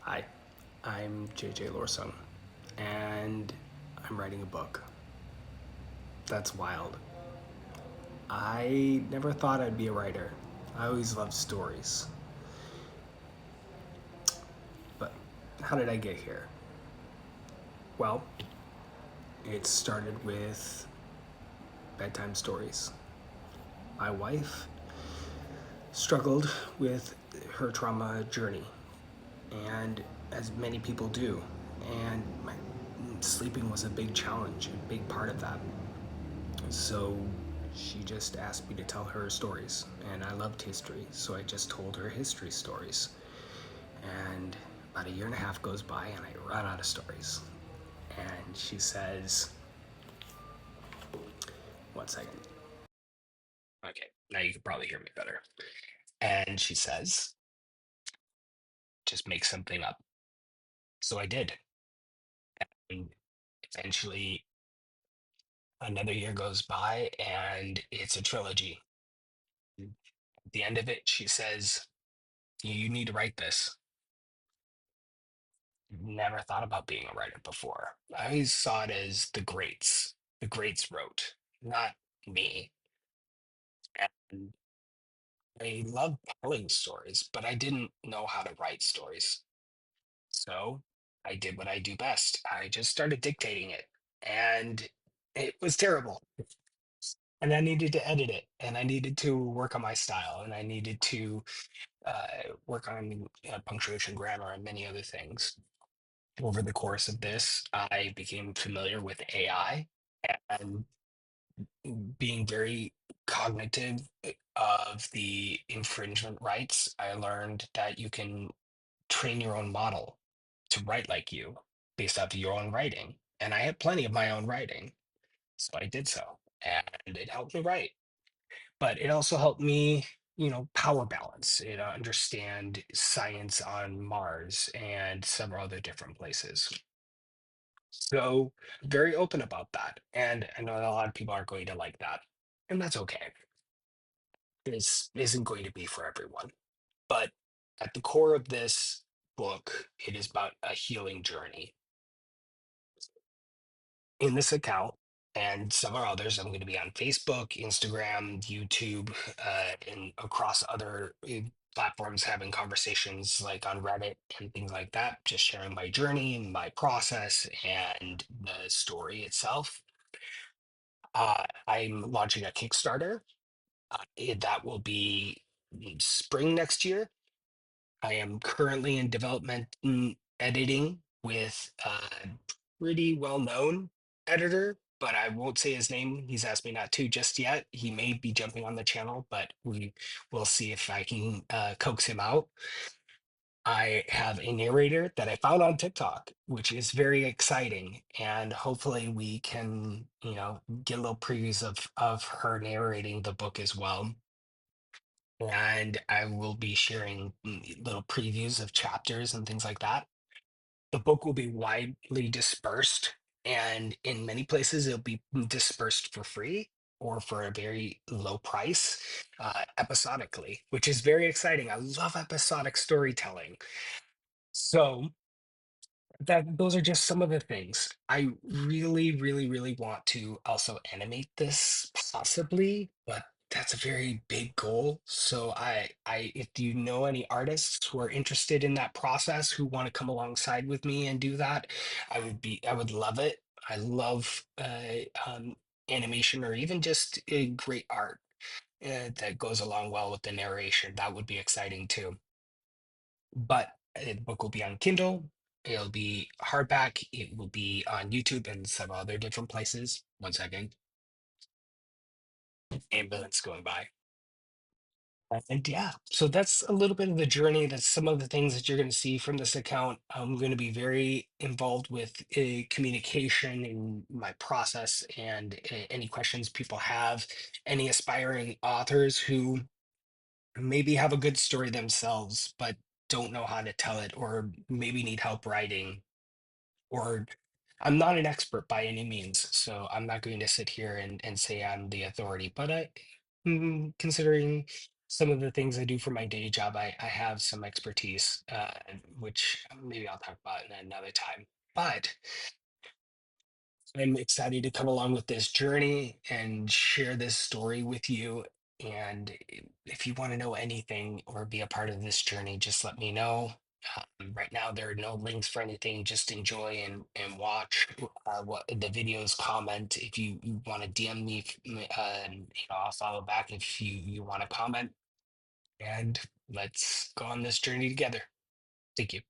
Hi, I'm JJ Lorsung, and I'm writing a book. That's wild. I never thought I'd be a writer. I always loved stories. But how did I get here? Well, it started with bedtime stories. My wife struggled with her trauma journey, and as many people do, and sleeping was a big challenge, a big part of that. So she just asked me to tell her stories, and I loved history, so I just told her history stories. And about a year and a half goes by, and I run out of stories. And she says, one second. Okay, now you can probably hear me better. And she says, just make something up. So I did. And eventually, another year goes by, and it's a trilogy. At the end of it, she says, you need to write this. Never thought about being a writer before. I always saw it as the greats. The greats wrote, not me. And I love telling stories, but I didn't know how to write stories. So I did what I do best. I just started dictating it. And it was terrible. And I needed to edit it. And I needed to work on my style. And I needed to work on punctuation, grammar, and many other things. Over the course of this, I became familiar with AI and being very cognitive of the infringement rights. I learned that you can train your own model to write like you based off of your own writing. And I had plenty of my own writing, so I did so. And it helped me write. But it also helped me, power balance, understand science on Mars and several other different places. So very open about that. And I know a lot of people aren't going to like that. And that's okay. This isn't going to be for everyone. But at the core of this book, it is about a healing journey. In this account and several others, I'm going to be on Facebook, Instagram, YouTube, and across other platforms having conversations like on Reddit and things like that, just sharing my journey, my process, and the story itself. I'm launching a Kickstarter. That will be spring next year. I am currently in development editing with a pretty well known editor, but I won't say his name. He's asked me not to just yet. He may be jumping on the channel, but we will see if I can coax him out. I have a narrator that I found on TikTok, which is very exciting, and hopefully we can, get little previews of her narrating the book as well. And I will be sharing little previews of chapters and things like that. The book will be widely dispersed, and in many places, it'll be dispersed for free or for a very low price, episodically, which is very exciting. I love episodic storytelling. So those are just some of the things. I really, really, really want to also animate this possibly, but that's a very big goal. So if you know any artists who are interested in that process, who want to come alongside with me and do that, I would love it. I love animation or even just great art that goes along well with the narration. That would be exciting too. But the book will be on Kindle. It'll be hardback. It will be on YouTube and some other different places. One second, ambulance going by. And yeah, so that's a little bit of the journey. That's some of the things that you're going to see from this account. I'm going to be very involved with communication in my process and any questions people have, any aspiring authors who maybe have a good story themselves, but don't know how to tell it, or maybe need help writing, or I'm not an expert by any means, so I'm not going to sit here and say I'm the authority, but considering some of the things I do for my day job, I have some expertise, which maybe I'll talk about in another time. But I'm excited to come along with this journey and share this story with you. And if you want to know anything or be a part of this journey, just let me know. Right now, there are no links for anything. Just enjoy and watch what the videos. Comment if you want to DM me. I'll follow back if you want to comment. And let's go on this journey together. Thank you.